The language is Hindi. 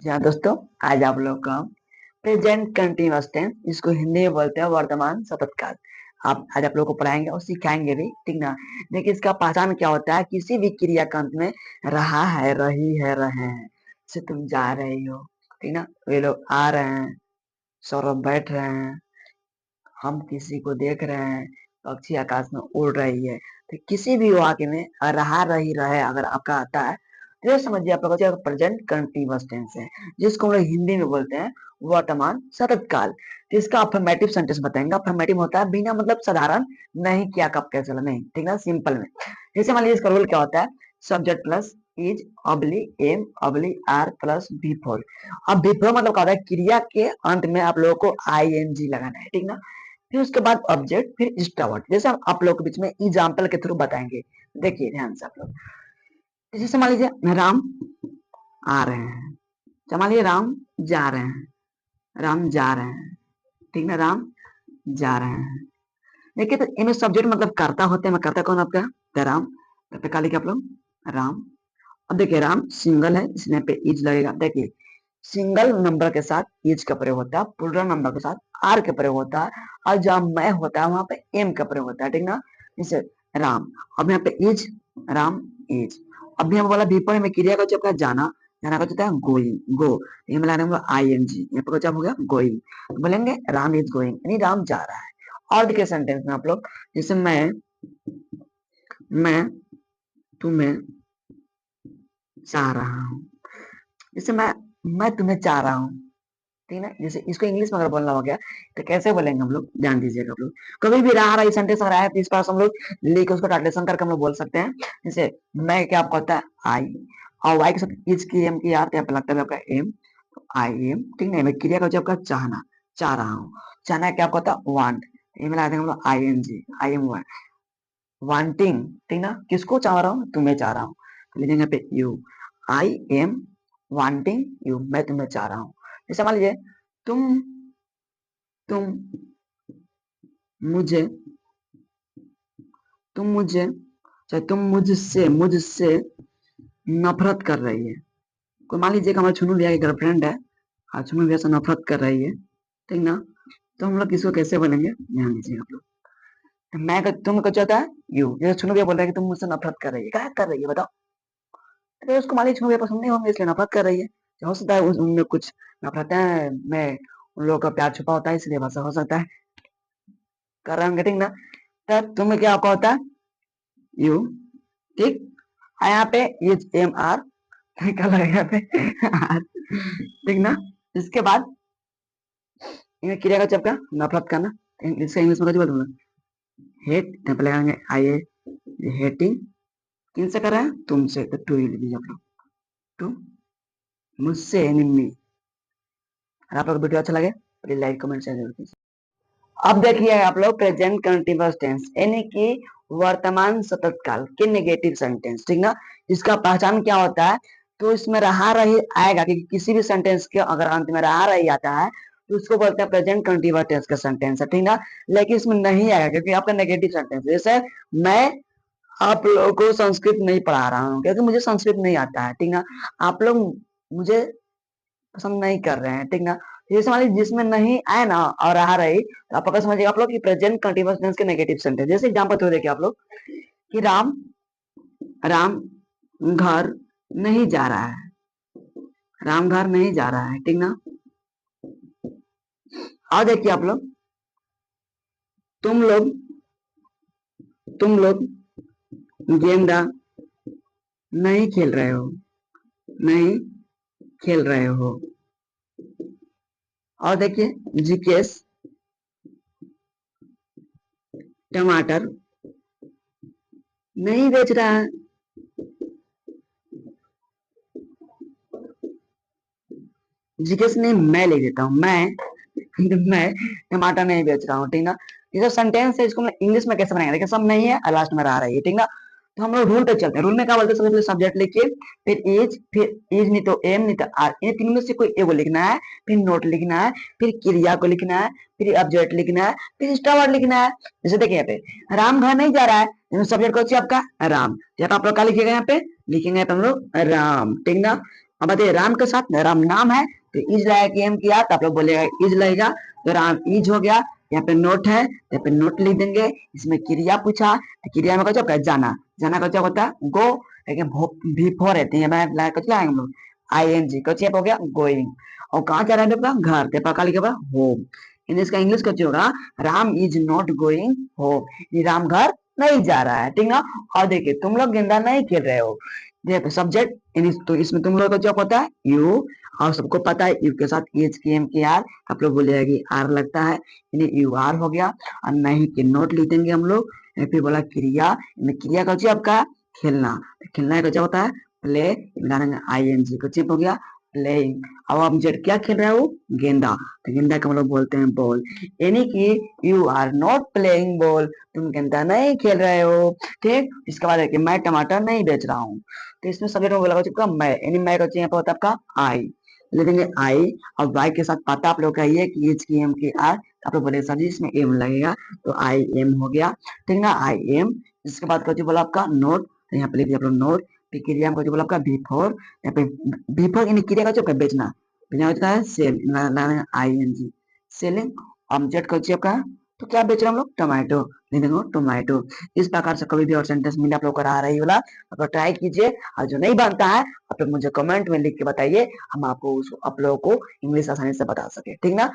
जी हाँ दोस्तों, आज आप लोग का प्रेजेंट कंटिन्यूअस टेंस, इसको हिंदी में बोलते हैं वर्तमान सतत काल। आप आज आप लोग को पढ़ाएंगे और सिखाएंगे भी, ठीक ना। देखिए इसका पहचान क्या होता है, किसी भी क्रिया का अंत में रहा है, रही है, रहे हैं। जैसे तुम जा रही हो, ठीक ना, वे लोग आ रहे हैं, सौरभ बैठ रहे हैं, हम किसी को देख रहे हैं, पक्षी आकाश में उड़ रही है। तो किसी भी वाक्य में रहा, रही, रहे अगर आपका आता है तो ये समझिए आप लोग प्रेजेंट कंटिन्यूअस टेंस है, जिसको हम लोग हिंदी में बोलते हैं वर्तमान सतत काल। तो इसका अफर्मेटिव सेंटेंस बताएंगे। अफर्मेटिव होता है बिना मतलब साधारण, नहीं क्या कब कैसे चला, नहीं, ठीक ना, सिंपल में। जैसे मान लीजिए इसका रूल क्या होता है, subject plus is oblique am oblique are plus before. अब बिफोर मतलब क्या होता है, क्रिया के अंत में आप लोगों को आईएनजी लगाना है, ठीक ना। फिर उसके बाद ऑब्जेक्ट, फिर एक्स्ट्रा वर्ड, जैसे हम आप लोग के बीच में एग्जांपल के थ्रू बताएंगे। देखिए ध्यान से आप लोग, जैसे मान लीजिए राम आ रहे हैं, तो मान लीजिए राम जा रहे हैं, राम जा रहे हैं, ठीक ना, राम जा रहे हैं। देखिए तो इनमें सब्जेक्ट मतलब कर्ता होते हैं, मैं कर्ता कौन आपका, तो राम, तो पे लिखे आप लोग राम। अब देखिए राम सिंगल है, इसमें पे इज लगेगा। देखिए सिंगल नंबर के साथ इज का प्रयोग होता है, प्लूरल नंबर के साथ आर का प्रयोग होता है, और जहां मैं होता है वहां पे एम का प्रयोग होता है, ठीक ना। जैसे राम, अब यहाँ पे इज, राम इज। अब यहाँ बोला विपरीत में क्रिया का जब जाना, जाना का होता है गोइंग, गो, ये मिला रहे हैं आई एन जी, यहाँ पे क्या हो गया गोइंग। बोलेंगे राम इज गोइंग, यानी राम जा रहा है। और देखिए सेंटेंस में आप लोग, जैसे मैं तुम्हें चाह रहा हूँ, जैसे मैं तुम्हें चाह रहा हूँ, ठीक है। जैसे इसको इंग्लिश में अगर बोलना हो गया तो कैसे बोलेंगे हम लोग, ध्यान दीजिएगा आप लोग। कभी भी रहा रही सेंटेंस अगर आया तो इस पास हम लोग लेके उसको ट्रांसलेशन करके हम लोग बोल सकते हैं। जैसे मैं क्या आपको होता है आई, और वाई के साथ इज की एम की आर, यहाँ पे लगता है आपका एम, आई एम, ठीक है। मैं क्रिया का आपका चाहना, चाह रहा हूँ, चाहना क्या आपको होता है वांट, ये मिला देंगे हम लोग I N G, I am wanting, ठीक ना, किसको चाह रहा हूँ, तुम्हें चाह रहा हूँ, तो लिखेंगे यहाँ पे you, I am wanting you, मैं तुम्हें चाह रहा हूँ। जैसे मान लीजिए तुम तुम मुझे तुम मुझे चाहे तुम मुझसे मुझसे नफरत कर रही है। कोई मान लीजिए कि हमारा चुनू भैया की गर्लफ्रेंड है, और चुनू भैया से नफरत कर रही है, ठीक ना। तो हम लोग इसको कैसे बोलेंगे, ध्यान दीजिए आप लोग। तो तुम को चाहता है यू, जैसे चुनू भैया बोल रहा है कि तुम मुझसे नफरत कर रही है, क्या कर रही है बताओ। तो उसको मान लीजिए चुनू भैया पसंद नहीं होंगे इसलिए नफरत कर रही है। हो सकता है उनमें कुछ नफरत है, में उन लोगों का प्यार छुपा होता है, इसलिए वैसा हो सकता है, कर रहे होंगे, ठीक ना। तब तुम्हें क्या आपका होता है यू, ठीक। यहाँ पे ये एम आर क्या लगेगा यहाँ पे आर, ठीक ना। इसके बाद इन्हें क्रिया का चपका नफरत करना, इसका इंग्लिश में कैसे बोलूंगा, हेट, यहाँ पे लगाएंगे आई ए, हेटिंग, किनसे कर रहा है, तुमसे, तो टू ही लिख दीजिए आप लोग, टू, मुझसे यानी मी। अगर आप लोग वीडियो अच्छा लगे प्लीज लाइक कमेंट शेयर जरूर कीजिए। अब देखिए आप लोग प्रेजेंट कंटिन्यूअस टेंस, यानी कि वर्तमान सतत काल के नेगेटिव सेंटेंस, ठीक ना। इसका पहचान क्या होता है, तो इसमें रहा रही आएगा, क्योंकि किसी भी सेंटेंस के अगर अंत में रहा रही आता है तो उसको बोलते हैं प्रेजेंट कंटिन्यूअस टेंस का सेंटेंस है, ठीक ना। लेकिन इसमें नहीं आएगा क्योंकि आपका नेगेटिव सेंटेंस, जैसे मैं आप लोगों को संस्कृत नहीं पढ़ा रहा हूँ क्योंकि मुझे संस्कृत नहीं आता है, ठीक ना। आप लोग मुझे पसंद नहीं कर रहे हैं, ठीक ना। जैसे मान लीजिए जिसमें नहीं आए ना और आ रही, तो आप पक्का समझिएगा आप लोग कि प्रेजेंट कंटिन्यूअस टेंस के नेगेटिव सेंटेंस। जैसे एग्जांपल तो देखिए आप लोग कि राम राम घर नहीं जा रहा है, राम घर नहीं जा रहा है, ठीक ना। और देखिए आप लोग, तुम लोग तुम लोग गेंदा नहीं खेल रहे हो, नहीं खेल रहे हो। और देखिए जिकेश टमाटर नहीं बेच रहा है, जिकेश नहीं, मैं ले लेता हूँ, मैं टमाटर नहीं बेच रहा हूँ, ठीक ना। ये जो सेंटेंस है इसको इंग्लिश में कैसे बनाएंगे, देखिए सब नहीं है और लास्ट में रहा रही है, ठीक ना। तो हम लोग रूल पे चलते हैं। रूल में क्या बोलते हैं, सबसे पहले सब्जेक्ट लिखिए, फिर इज नहीं तो एम नहीं तो आर, इन तीन में से कोई एगो लिखना है, फिर नोट लिखना है, फिर क्रिया को लिखना है, फिर ऑब्जेक्ट लिखना है, फिर एक्स्ट्रा वर्ड लिखना है। जैसे देखिए यहाँ पे राम घर नहीं जा रहा है, सब्जेक्ट कौन सी आपका राम, यहाँ पे आप लोग क्या लिखिएगा, यहाँ पे लिखेंगे हम लोग राम, ठीक ना। अब बताइए राम के साथ राम नाम है तो इज लाएगा एम किया तो आप लोग बोलेगा इज लगेगा, तो राम इज हो गया। यहाँ पे नोट है तो यहाँ पे नोट लिख देंगे। इसमें क्रिया पूछा तो क्रिया में क्या जाना, जाना का क्या होता है गो, लेकिन भी फोर रहती है मैं लाएंगे हम लोग आई एन जी कच्चे हो गया गोइंग। और कहाँ जा रहा है पेपर घर, पेपर का लिखा होम। इसका इंग्लिश कच्चे होगा Ram is not going home, Ram घर नहीं जा रहा है, ठीक ना। और देखिए तुम लोग गेंदा नहीं खेल रहे हो, देखो सब्जेक्ट तो इसमें तुम लोग का जॉब होता है यू, और सबको पता है यू के साथ एच के एम के आर, आप लोग बोलेगा कि आर लगता है, यानी यू आर हो गया। और नहीं कि नोट लिख देंगे हम लोग। फिर बोला क्रिया, क्रिया का आपका खेलना, तो खेलना का होता है प्ले, आई एन जी का हो गया प्लेइंग। अब आप जेड क्या खेल रहे हो गेंदा, तो गेंदा का हम लोग बोलते हैं बॉल, यानी कि you are not playing ball, तुम गेंदा नहीं खेल रहे हो, ठीक। इसके बाद है कि मैं टमाटर नहीं बेच रहा हूँ, तो इसमें सब्जेक्ट में लगा चुका मैं, यानी मैं का यहाँ पर होता है आपका आई, ले देंगे आई। और वाई के साथ पता आप लोग का ये कि एच की एम की आर, आप लोग बोलेंगे सर जी इसमें एम लगेगा, तो आई एम हो गया, ठीक ना आई एम। इसके बाद क्या बोला आपका नोट, तो यहाँ पे लिख दिया आप लोग नोट। फिर क्रिया में बोला आपका बिफोर, यहाँ पे बिफोर यानी क्रिया का जो बेचना, बेचना होता है sale, I N G selling. Object का आपका, तो क्या बेच रहे हैं हम लोग टोमेटो, नहीं देखो टोमेटो। इस प्रकार से कभी भी और सेंटेंस मिले आप लोग करा रही वाला तो ट्राई कीजिए, और जो नहीं बनता है आप लोग मुझे कमेंट में लिख के बताइए, हम आपको आप लोगों को इंग्लिश आसानी से बता सके, ठीक ना।